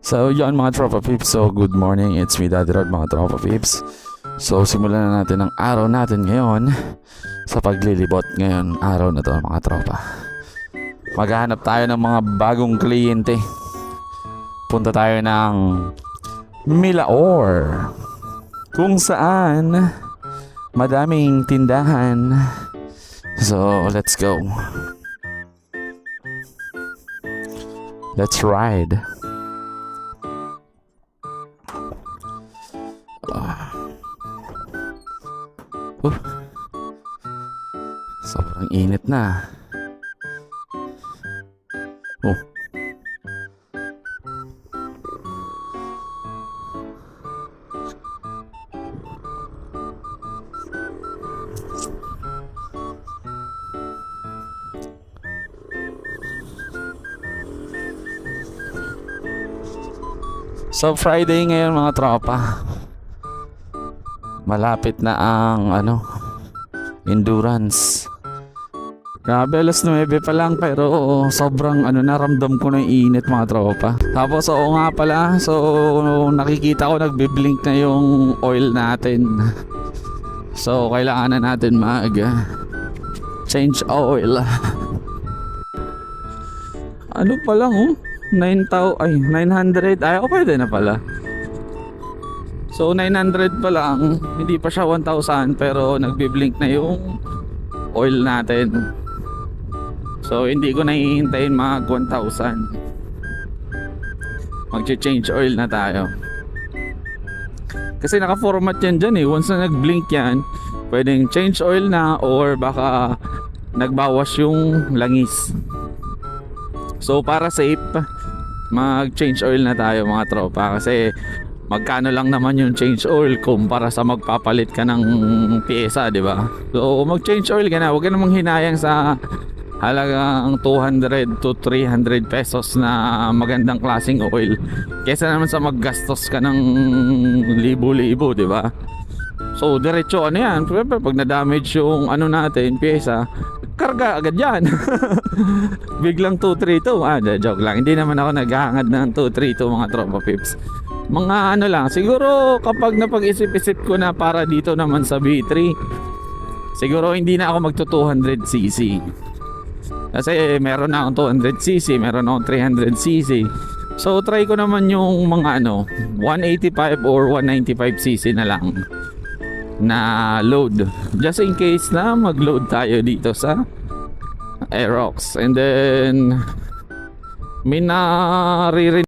So yun mga tropa peeps, so good morning, it's me Daddy Rod mga tropa peeps. So simulan na natin ang araw natin ngayon sa paglilibot ngayon araw na to mga tropa. Maghahanap tayo ng mga bagong kliyente. Punta tayo ng Milaor, kung saan madaming tindahan. So let's go, let's ride. Sobrang init na. So Friday ngayon mga tropa. Malapit na ang endurance. Grabe, alas 9 pa lang pero sobrang naramdam ko na yung init mga tropa. Tapos nga pala, so nakikita ko nagbi-blink na yung oil natin. So kailangan na natin change oil. Ano pa lang 900. Ay, pwede na pala. So 900 pa lang, hindi pa siya 1,000 pero nagbi-blink na yung oil natin. So hindi ko na hihintayin mag 1,000. Magche-change oil na tayo. Kasi naka-format yan dyan once na nag-blink yan, pwedeng change oil na or baka nagbawas yung langis. So para safe, mag-change oil na tayo mga tropa. Kasi magkano lang naman yung change oil kumpara sa magpapalit ka ng pyesa, di ba? So mag-change oil ka na, huwag ka namang hinayang sa halagang 200 to 300 pesos na magandang klaseng oil kesa naman sa maggastos ka ng libo-libo, di ba? So diretso yan, pag na-damage yung natin, pyesa, karga agad yan. Biglang 232. Joke lang, hindi naman ako naghahangad ng 232 mga tropa pips. Mga lang, siguro kapag napag-isip-isip ko na para dito naman sa B3, siguro hindi na ako magto 200cc. Kasi meron na akong 200cc, meron akong 300cc. So try ko naman yung mga 185 or 195cc na lang na load, just in case na mag-load tayo dito sa Aerox. And then may naririnig